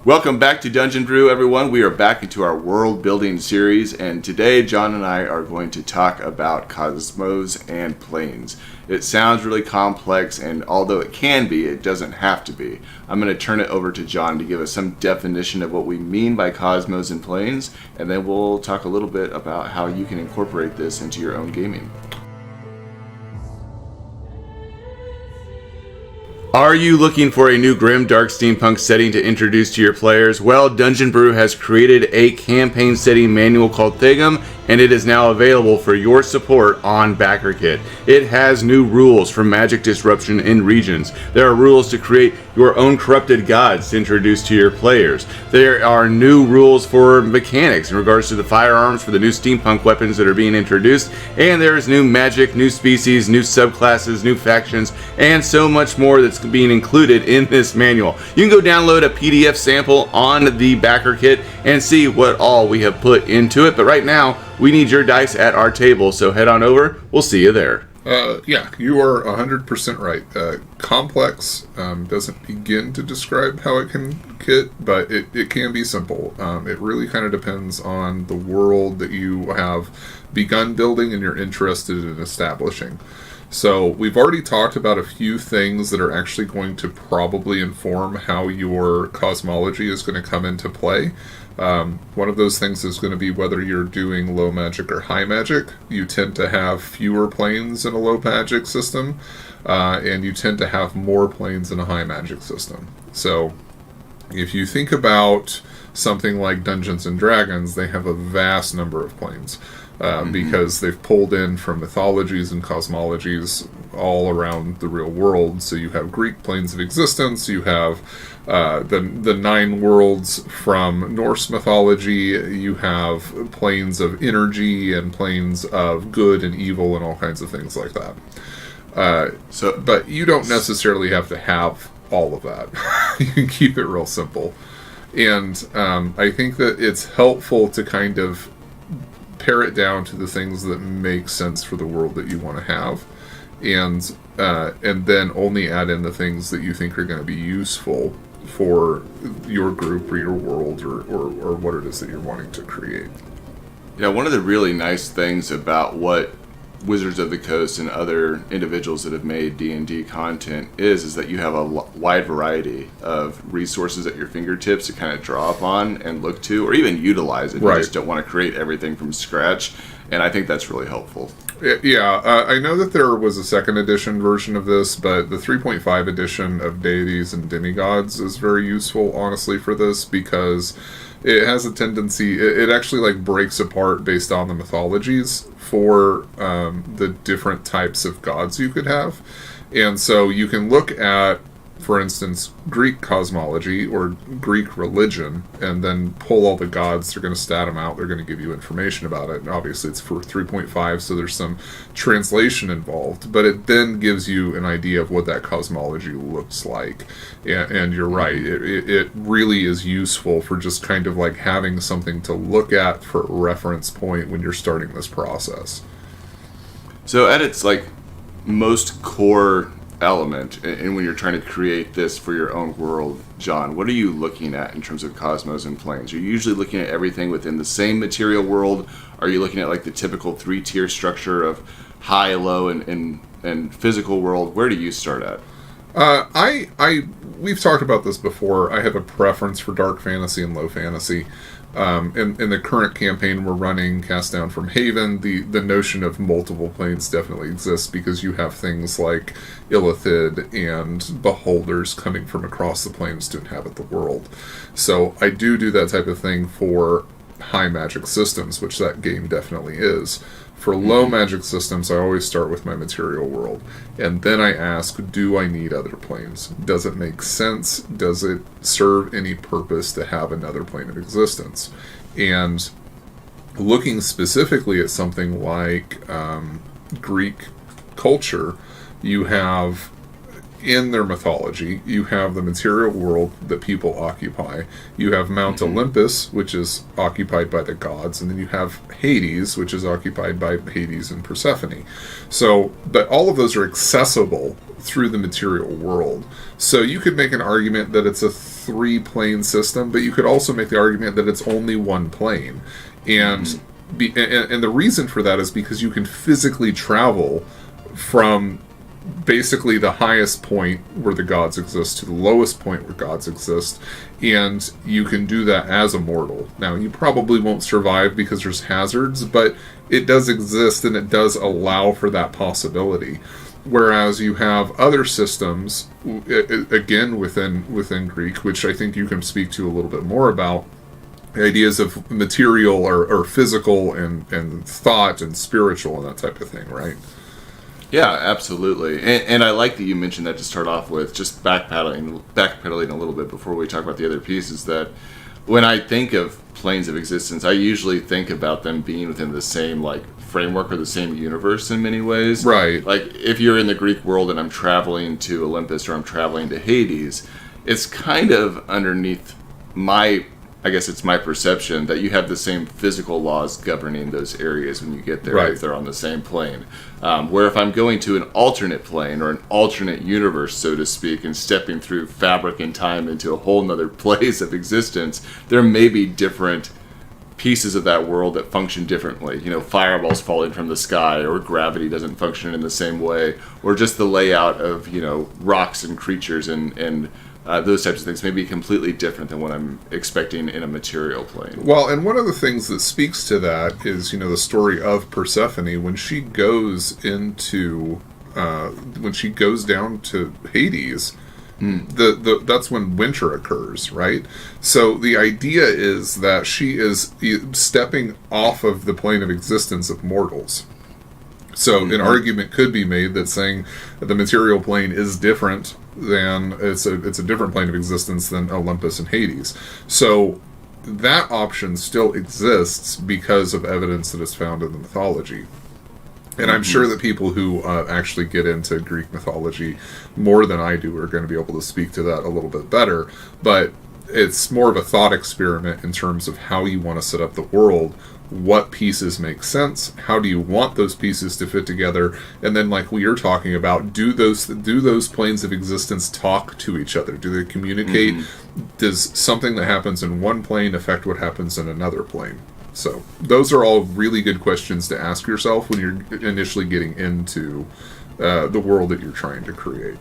Welcome back to Dungeon Brew, everyone. We are back into our world building series, and today John and I are going to talk about cosmos and planes. It sounds really complex, and although it can be, it doesn't have to be. I'm going to turn it over to John to give us some definition of what we mean by cosmos and planes, and then we'll talk a little bit about how you can incorporate this into your own gaming. Are you looking for a new grim, dark steampunk setting to introduce to your players? Well, Dungeon Brew has created a campaign setting manual called Thegum, and it is now available for your support on BackerKit. It has new rules for magic disruption in regions. There are rules to create your own corrupted gods to introduce to your players. There are new rules for mechanics in regards to the firearms for the new steampunk weapons that are being introduced, and there is new magic, new species, new subclasses, new factions, and so much more that's being included in this manual. You can go download a PDF sample on the BackerKit and see what all we have put into it, but right now we need your dice at our table, so head on over. We'll see you there. Yeah, you are 100% right. Complex doesn't begin to describe how it can get, but it can be simple. It really kind of depends on the world that you have begun building and you're interested in establishing. So we've already talked about a few things that are actually going to probably inform how your cosmology is going to come into play. One of those things is going to be whether you're doing low magic or high magic. You tend to have fewer planes in a low magic system, and you tend to have more planes in a high magic system. So if you think about something like Dungeons and Dragons, they have a vast number of planes. Because they've pulled in from mythologies and cosmologies all around the real world. So you have Greek planes of existence, you have the 9 worlds from Norse mythology, you have planes of energy and planes of good and evil and all kinds of things like that. But you don't necessarily have to have all of that. You can keep it real simple. And I think that it's helpful to kind of pare it down to the things that make sense for the world that you want to have, and then only add in the things that you think are going to be useful for your group or your world or what it is that you're wanting to create. Yeah, one of the really nice things about what Wizards of the Coast and other individuals that have made D&D content is that you have a wide variety of resources at your fingertips to kind of draw upon and look to, or even utilize if you just don't want to create everything from scratch. And I think that's really helpful. Yeah, I know that there was a second edition version of this, but the 3.5 edition of Deities and Demigods is very useful, honestly, for this, because it has a tendency, it actually like breaks apart based on the mythologies for the different types of gods you could have. And so you can look at, for instance, Greek cosmology or Greek religion, and then pull all the gods. They're going to stat them out. They're going to give you information about it. And obviously, it's for 3.5, so there's some translation involved. But it then gives you an idea of what that cosmology looks like. And you're right. It really is useful for just kind of like having something to look at for a reference point when you're starting this process. So at its like most core element, and when you're trying to create this for your own world, John, what are you looking at in terms of cosmos and planes? Are you usually looking at everything within the same material world? Are you looking at like the typical 3-tier structure of high, low, and physical world? Where do you start at? We've talked about this before. I have a preference for dark fantasy and low fantasy. In the current campaign we're running, Cast Down from Haven, the notion of multiple planes definitely exists because you have things like Illithid and Beholders coming from across the planes to inhabit the world. So I do that type of thing for high magic systems, which that game definitely is. For low magic systems, I always start with my material world. And then I ask, do I need other planes? Does it make sense? Does it serve any purpose to have another plane of existence? And looking specifically at something like Greek culture, you have, in their mythology, you have the material world that people occupy. You have Mount Olympus, which is occupied by the gods, and then you have Hades, which is occupied by Hades and Persephone. So, but all of those are accessible through the material world. So you could make an argument that it's a 3-plane system, but you could also make the argument that it's only one plane. And, and the reason for that is because you can physically travel from basically the highest point where the gods exist to the lowest point where gods exist, and you can do that as a mortal. Now, you probably won't survive because there's hazards, but it does exist, and it does allow for that possibility. Whereas you have other systems, again within Greek, which I think you can speak to a little bit more about, ideas of material or physical and thought and spiritual and that type of thing, right? Yeah, absolutely. And I like that you mentioned that to start off with, just backpedaling a little bit before we talk about the other pieces, that when I think of planes of existence, I usually think about them being within the same framework or the same universe in many ways. Right. Like if you're in the Greek world and I'm traveling to Olympus or I'm traveling to Hades, it's kind of underneath I guess it's my perception that you have the same physical laws governing those areas when you get there, right, if they're on the same plane. Where if I'm going to an alternate plane or an alternate universe, so to speak, and stepping through fabric and time into a whole nother place of existence, there may be different pieces of that world that function differently. Fireballs falling from the sky, or gravity doesn't function in the same way, or just the layout of, rocks and creatures and those types of things may be completely different than what I'm expecting in a material plane. Well, and one of the things that speaks to that is, the story of Persephone when she goes when she goes down to Hades. That's when winter occurs, right? So the idea is that she is stepping off of the plane of existence of mortals. So an argument could be made that saying that the material plane is different than it's a different plane of existence than Olympus and Hades. So that option still exists because of evidence that is found in the mythology. And I'm sure that people who actually get into Greek mythology more than I do are going to be able to speak to that a little bit better. But it's more of a thought experiment in terms of how you want to set up the world. What pieces make sense? How do you want those pieces to fit together? And then, like we are talking about, do those planes of existence talk to each other? Do they communicate? Does something that happens in one plane affect what happens in another plane? So those are all really good questions to ask yourself when you're initially getting into the world that you're trying to create.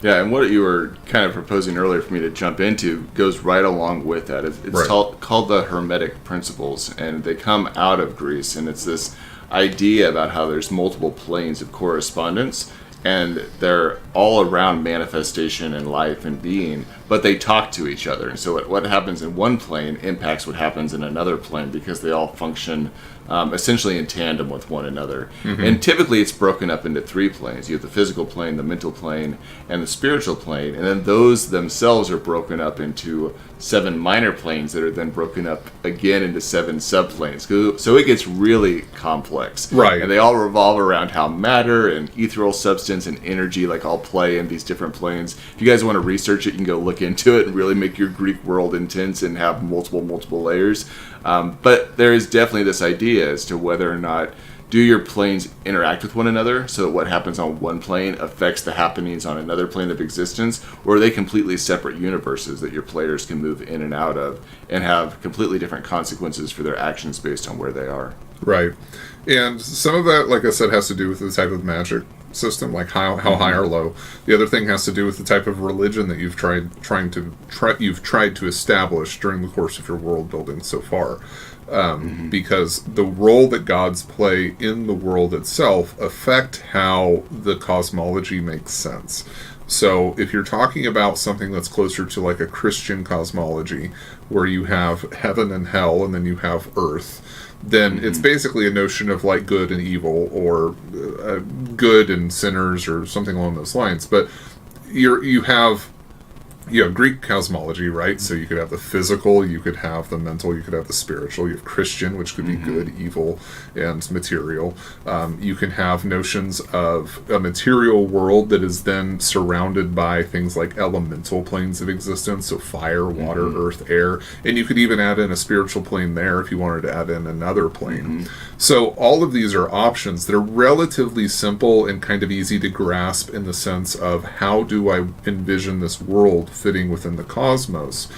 Yeah, and what you were kind of proposing earlier for me to jump into goes right along with that. It's right. called the Hermetic Principles, and they come out of Greece, and it's this idea about how there's multiple planes of correspondence, and they're all around manifestation and life and being, but they talk to each other. And so what happens in one plane impacts what happens in another plane because they all function essentially in tandem with one another. And typically it's broken up into 3 planes. You have the physical plane, the mental plane, and the spiritual plane. And then those themselves are broken up into 7 minor planes that are then broken up again into 7 subplanes. So it gets really complex. Right. And they all revolve around how matter and ethereal substance and energy all play in these different planes. If you guys want to research it, you can go look into it and really make your Greek world intense and have multiple layers. But there is definitely this idea as to whether or not do your planes interact with one another so that what happens on one plane affects the happenings on another plane of existence, or are they completely separate universes that your players can move in and out of and have completely different consequences for their actions based on where they are? Right. And some of that, like I said, has to do with the type of magic system, like how high or low. The other thing has to do with the type of religion that you've tried to establish during the course of your world building so far. Because the role that gods play in the world itself affect how the cosmology makes sense. So if you're talking about something that's closer to like a Christian cosmology, where you have heaven and hell and then you have earth, then it's basically a notion of like good and evil, or good and sinners, or something along those lines. But you have Greek cosmology, right? So you could have the physical, you could have the mental, you could have the spiritual. You have Christian, which could be good, evil, and material. You can have notions of a material world that is then surrounded by things like elemental planes of existence, so fire, water, earth, air. And you could even add in a spiritual plane there if you wanted to add in another plane. So all of these are options that are relatively simple and kind of easy to grasp in the sense of how do I envision this world fitting within the cosmos.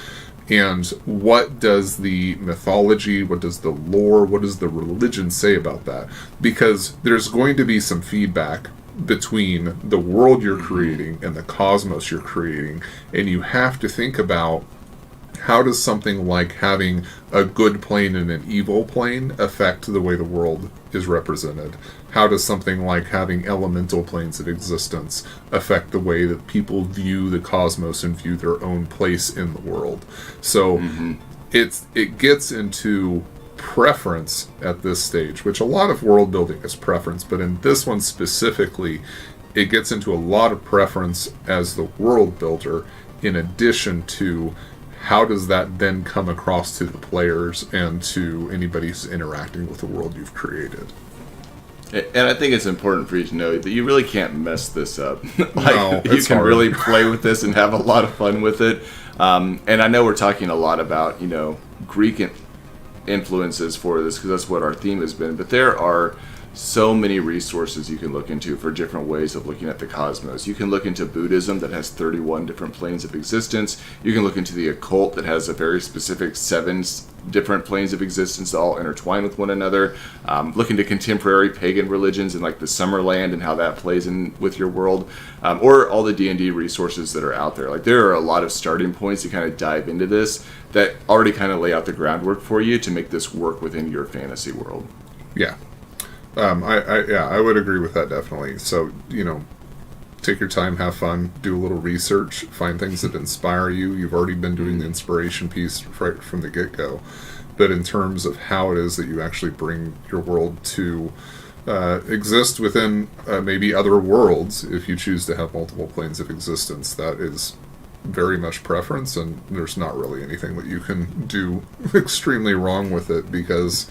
And what does the mythology, what does the lore, what does the religion say about that? Because there's going to be some feedback between the world you're creating and the cosmos you're creating, and you have to think about, how does something like having a good plane and an evil plane affect the way the world is represented? How does something like having elemental planes of existence affect the way that people view the cosmos and view their own place in the world? So it gets into preference at this stage, which a lot of world building is preference, but in this one specifically, it gets into a lot of preference as the world builder, in addition to how does that then come across to the players and to anybody who's interacting with the world you've created. And I think it's important for you to know that you really can't mess this up. No, you can hard. really play with this and have a lot of fun with it. And I know we're talking a lot about, Greek influences for this, because that's what our theme has been. But there are so many resources you can look into for different ways of looking at the cosmos. You can look into Buddhism that has 31 different planes of existence. You can look into the occult that has a very specific 7 different planes of existence that all intertwine with one another. Look into contemporary pagan religions and like the Summerland and how that plays in with your world, or all the D&D resources that are out there. Like, there are a lot of starting points to kind of dive into this that already kind of lay out the groundwork for you to make this work within your fantasy world. Yeah. I would agree with that, definitely. So, take your time, have fun, do a little research, find things that inspire you. You've already been doing the inspiration piece right from the get-go. But in terms of how it is that you actually bring your world to exist within maybe other worlds, if you choose to have multiple planes of existence, that is very much preference, and there's not really anything that you can do extremely wrong with it, because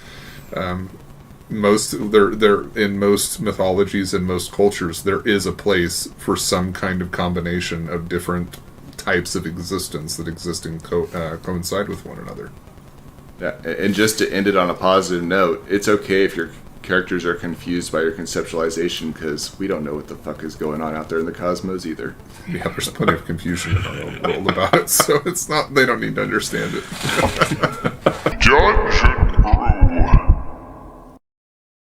in most mythologies and most cultures, there is a place for some kind of combination of different types of existence that exist and coincide with one another. Yeah, and just to end it on a positive note, it's okay if your characters are confused by your conceptualization, because we don't know what the fuck is going on out there in the cosmos either. Yeah, there's plenty of confusion in our own world about it, so they don't need to understand it. Judge